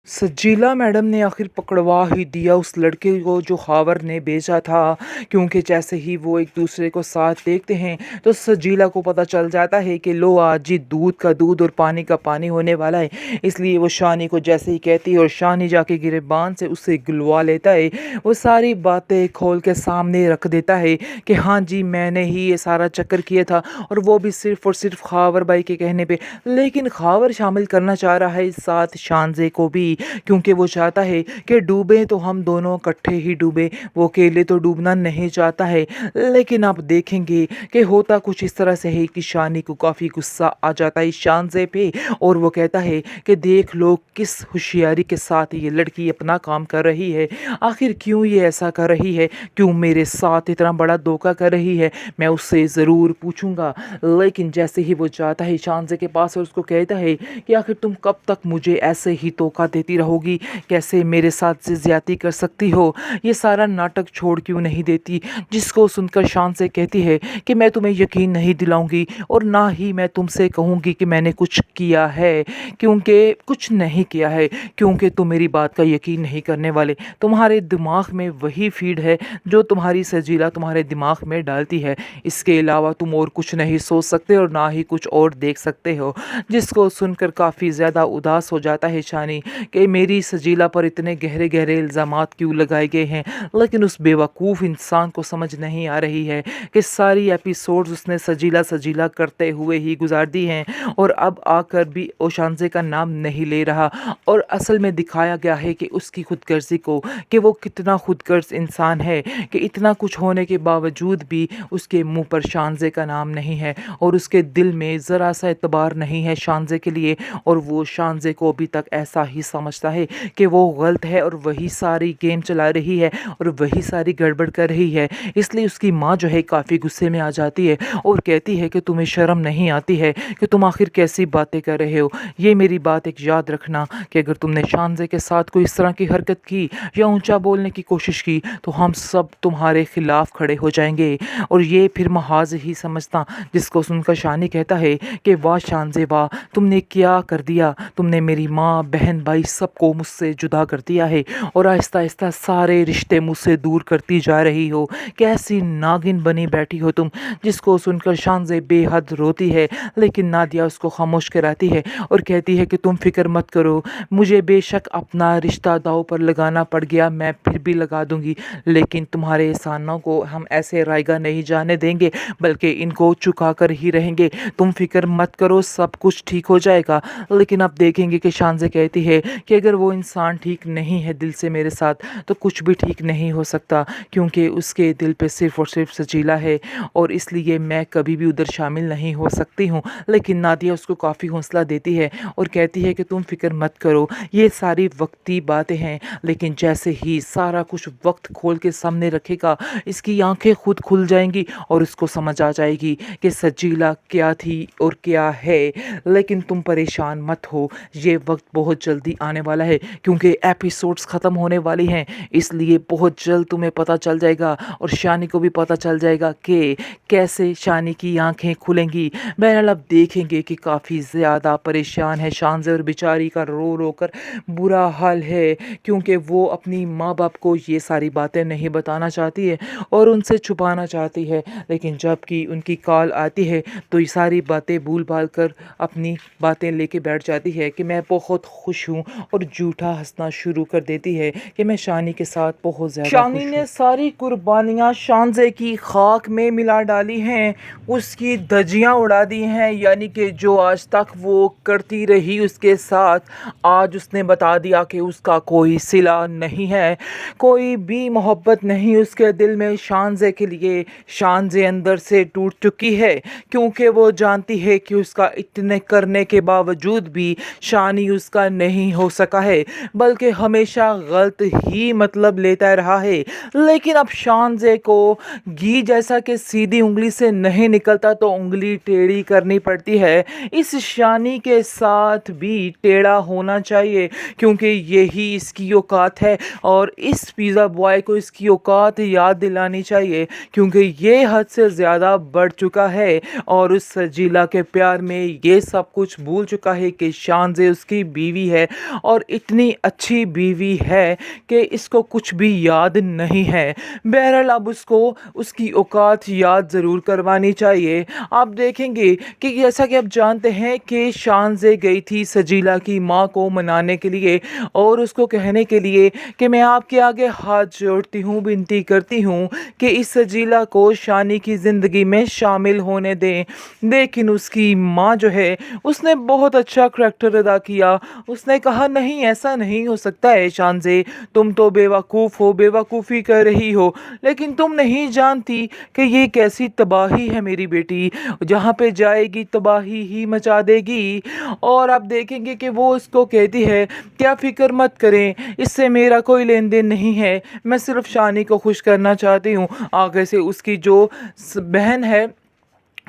सजीला madam ने आखिर पकड़वा ही दिया उस लड़के को जो खावर ने बेचा था। क्योंकि जैसे ही वो एक दूसरे को साथ देखते हैं तो सजीला को पता चल जाता है कि लो आज ही दूध का दूध और पानी का पानी होने वाला है। इसलिए वो शानी को जैसे ही कहती है और शानी जाके गिरबान से उससे गुलवा लेता है। वो सारी बातें खोल के सामने रख देता है कि हाँ जी मैंने ही ये सारा चक्कर किया था, और वो भी सिर्फ और सिर्फ खावर भाई के कहने पे। लेकिन खावर शामिल करना चाह रहा है इस साथ शानजे को भी, क्योंकि वो चाहता है कि डूबे तो हम दोनों इकट्ठे ही डूबे। वो अकेले तो डूबना नहीं चाहता है। लेकिन आप देखेंगे कि होता कुछ इस तरह से है कि शानी को काफ़ी गुस्सा आ जाता है शानजे पे, और वो कहता है कि देख लो किस होशियारी के साथ ये लड़की अपना काम कर रही है। आखिर क्यों ये ऐसा कर रही है, क्यों मेरे साथ इतना बड़ा धोखा कर रही है, मैं उससे ज़रूर पूछूंगा। लेकिन जैसे ही वो जाता है शानजे के पास और उसको कहता है कि आखिर तुम कब तक मुझे ऐसे ही धोखा देती रहोगी, कैसे मेरे साथ से ज्यादती कर सकती हो, ये सारा नाटक छोड़ क्यों नहीं देती। जिसको सुनकर शान से कहती है कि मैं तुम्हें यकीन नहीं दिलाऊंगी और ना ही मैं तुमसे कहूंगी कि मैंने कुछ किया है, क्योंकि कुछ नहीं किया है, क्योंकि तुम मेरी बात का यकीन नहीं करने वाले। तुम्हारे दिमाग में वही फीड है जो तुम्हारी सजीला तुम्हारे दिमाग में डालती है। इसके अलावा तुम और कुछ नहीं सोच सकते और ना ही कुछ और देख सकते हो। जिसको सुनकर काफ़ी ज़्यादा उदास हो जाता है शानी कि मेरी सजीला पर इतने गहरे गहरे इल्ज़ामात क्यों लगाए गए हैं। लेकिन उस बेवकूफ़ इंसान को समझ नहीं आ रही है कि सारी एपिसोड्स उसने सजीला सजीला करते हुए ही गुजार दी हैं, और अब आकर भी ओशांजे का नाम नहीं ले रहा। और असल में दिखाया गया है कि उसकी खुदगर्जी को, कि वो कितना खुदगर्ज इंसान है, कि इतना कुछ होने के बावजूद भी उसके मुंह पर शानजे का नाम नहीं है और उसके दिल में ज़रा सा एतबार नहीं है शानजे के लिए। और वो शानजे को अभी तक ऐसा ही समझता है कि वो गलत है और वही सारी गेम चला रही है और वही सारी गड़बड़ कर रही है। इसलिए उसकी माँ जो है काफ़ी गुस्से में आ जाती है और कहती है कि तुम्हें शर्म नहीं आती है कि तुम आखिर कैसी बातें कर रहे हो। ये मेरी बात एक याद रखना कि अगर तुमने शानजे के साथ कोई इस तरह की हरकत की या ऊंचा बोलने की कोशिश की तो हम सब तुम्हारे खिलाफ खड़े हो जाएंगे। और ये फिर महाज ही समझता। जिसको सुनकर शानी कहता है कि वाह शानजे वाह, तुमने क्या कर दिया, तुमने मेरी माँ बहन भाई सबको मुझसे जुदा कर दिया है और आहिस्ता आहिस्ता सारे रिश्ते मुझसे दूर करती जा रही हो। कैसी नागिन बनी बैठी हो तुम। जिसको सुनकर शानजे बेहद रोती है, लेकिन नादिया उसको खामोश कराती है और कहती है कि तुम फिक्र मत करो, मुझे बेशक अपना रिश्ता दांव पर लगाना पड़ गया, मैं फिर भी लगा दूंगी, लेकिन तुम्हारे एहसानों को हम ऐसे रायगा नहीं जाने देंगे, बल्कि इनको चुका कर ही रहेंगे। तुम फिक्र मत करो, सब कुछ ठीक हो जाएगा। लेकिन आप देखेंगे कि शानजे कहती है कि अगर वो इंसान ठीक नहीं है दिल से मेरे साथ, तो कुछ भी ठीक नहीं हो सकता, क्योंकि उसके दिल पे सिर्फ और सिर्फ सजीला है और इसलिए मैं कभी भी उधर शामिल नहीं हो सकती हूँ। लेकिन नादिया उसको काफ़ी हौसला देती है और कहती है कि तुम फिक्र मत करो, ये सारी वक्ती बातें हैं, लेकिन जैसे ही सारा कुछ वक्त खोल के सामने रखेगा इसकी आंखें खुद खुल जाएंगी और उसको समझ आ जाएगी कि सजीला क्या थी और क्या है। लेकिन तुम परेशान मत हो, ये वक्त बहुत जल्दी आने वाला है, क्योंकि एपिसोड्स ख़त्म होने वाली हैं, इसलिए बहुत जल्द तुम्हें पता चल जाएगा और शानी को भी पता चल जाएगा कि कैसे शानी की आंखें खुलेंगी। बहरहाल अब देखेंगे कि काफ़ी ज़्यादा परेशान है शानजे और बेचारी का रो रो कर बुरा हाल है, क्योंकि वो अपनी माँ बाप को ये सारी बातें नहीं बताना चाहती है और उनसे छुपाना चाहती है। लेकिन जबकि उनकी कॉल आती है तो ये सारी बातें भूल भाल कर अपनी बातें लेके बैठ जाती है कि मैं बहुत खुश हूँ, और झूठा हंसना शुरू कर देती है कि मैं शानी के साथ बहुत ज़्यादा शानी ने सारी कुर्बानियाँ शानजे की खाक में मिला डाली हैं, उसकी धज्जियाँ उड़ा दी हैं, यानी कि जो आज तक वो करती रही उसके साथ, आज उसने बता दिया कि उसका कोई सिला नहीं है, कोई भी मोहब्बत नहीं उसके दिल में शानजे के लिए। शानजे अंदर से टूट चुकी है, क्योंकि वो जानती है कि उसका इतने करने के बावजूद भी शानी उसका नहीं हो सका है, बल्कि हमेशा गलत ही मतलब लेता रहा है। लेकिन अब शानजे को घी जैसा कि सीधी उंगली से नहीं निकलता तो उंगली टेढ़ी करनी पड़ती है। इस शानी के साथ भी टेढ़ा होना चाहिए, क्योंकि यही इसकी औकात है और इस पिज़्ज़ा बॉय को इसकी औकात याद दिलानी चाहिए, क्योंकि ये हद से ज़्यादा बढ़ चुका है और उस सजीला के प्यार में ये सब कुछ भूल चुका है कि शानजे उसकी बीवी है और इतनी अच्छी बीवी है कि इसको कुछ भी याद नहीं है। बहरहाल अब उसको उसकी औकात याद ज़रूर करवानी चाहिए। आप देखेंगे कि जैसा कि आप जानते हैं कि शानज़े गई थी सजीला की माँ को मनाने के लिए और उसको कहने के लिए कि मैं आपके आगे हाथ जोड़ती हूँ, विनती करती हूँ कि इस सजीला को शानी की ज़िंदगी में शामिल होने दें। लेकिन उसकी माँ जो है उसने बहुत अच्छा करैक्टर अदा किया। उसने कहा नहीं, ऐसा नहीं हो सकता है शानज़े, तुम तो बेवकूफ़ हो, बेवकूफ़ी कर रही हो, लेकिन तुम नहीं जानती कि ये कैसी तबाही है मेरी बेटी, जहाँ पे जाएगी तबाही ही मचा देगी। और आप देखेंगे कि वो उसको कहती है क्या फ़िक्र मत करें, इससे मेरा कोई लेन देन नहीं है, मैं सिर्फ शानी को खुश करना चाहती हूँ। आगे से उसकी जो बहन है,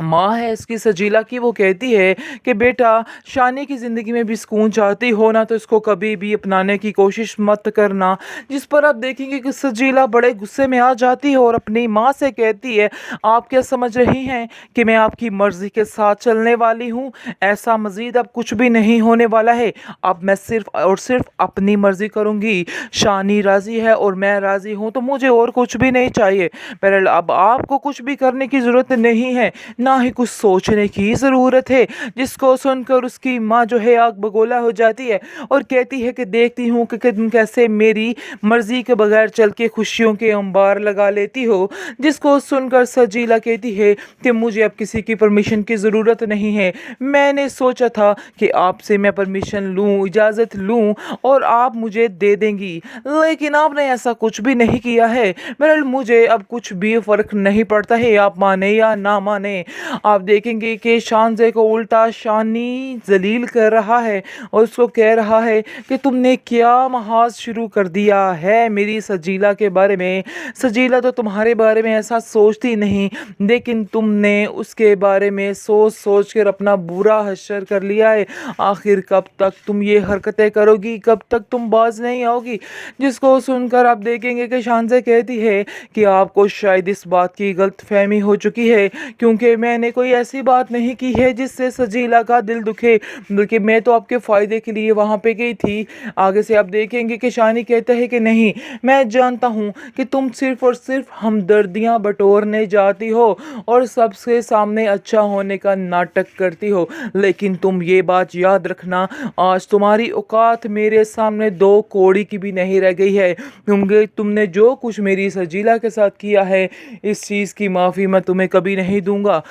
माँ है इसकी सजीला की, वो कहती है कि बेटा शानी की ज़िंदगी में भी सुकून चाहती हो ना तो इसको कभी भी अपनाने की कोशिश मत करना। जिस पर आप देखेंगे कि सजीला बड़े गुस्से में आ जाती है और अपनी माँ से कहती है आप क्या समझ रही हैं कि मैं आपकी मर्ज़ी के साथ चलने वाली हूँ? ऐसा मज़ीद अब कुछ भी नहीं होने वाला है। अब मैं सिर्फ़ और सिर्फ अपनी मर्ज़ी करूँगी। शानी राज़ी है और मैं राज़ी हूँ तो मुझे और कुछ भी नहीं चाहिए। बहरहाल अब आपको कुछ भी करने की ज़रूरत नहीं है, ना ही कुछ सोचने की ज़रूरत है। जिसको सुनकर उसकी माँ जो है आग बगोला हो जाती है और कहती है कि देखती हूँ कि तुम कैसे मेरी मर्ज़ी के बगैर चल के खुशियों के अंबार लगा लेती हो। जिसको सुनकर सजीला कहती है कि मुझे अब किसी की परमिशन की ज़रूरत नहीं है। मैंने सोचा था कि आपसे मैं परमिशन लूँ, इजाज़त लूँ और आप मुझे दे देंगी, लेकिन आपने ऐसा कुछ भी नहीं किया है। बहरहाल मुझे अब कुछ भी फ़र्क नहीं पड़ता है, आप माने या ना माने। आप देखेंगे कि शानज़े को उल्टा शानी जलील कर रहा है और उसको कह रहा है कि तुमने क्या महाज शुरू कर दिया है मेरी सजीला के बारे में। सजीला तो तुम्हारे बारे में ऐसा सोचती नहीं, लेकिन तुमने उसके बारे में सोच सोच कर अपना बुरा हश्र कर लिया है। आखिर कब तक तुम ये हरकतें करोगी, कब तक तुम बाज नहीं आओगी? जिसको सुनकर आप देखेंगे कि शानज़े कहती है कि आपको शायद इस बात की गलतफहमी हो चुकी है, क्योंकि मैंने कोई ऐसी बात नहीं की है जिससे सजीला का दिल दुखे, बल्कि मैं तो आपके फ़ायदे के लिए वहाँ पे गई थी। आगे से आप देखेंगे कि शानी कहता है कि नहीं, मैं जानता हूँ कि तुम सिर्फ़ और सिर्फ हमदर्दियाँ बटोरने जाती हो और सबके सामने अच्छा होने का नाटक करती हो, लेकिन तुम ये बात याद रखना, आज तुम्हारी औकात मेरे सामने दो कौड़ी की भी नहीं रह गई है। क्योंकि तुमने जो कुछ मेरी सजीला के साथ किया है, इस चीज़ की माफ़ी मैं तुम्हें कभी नहीं दूंगा,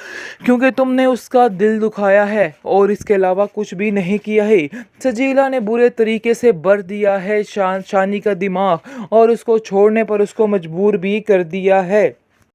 क्योंकि तुमने उसका दिल दुखाया है और इसके अलावा कुछ भी नहीं किया है। सजीला ने बुरे तरीके से भर दिया है शानी का दिमाग और उसको छोड़ने पर उसको मजबूर भी कर दिया है।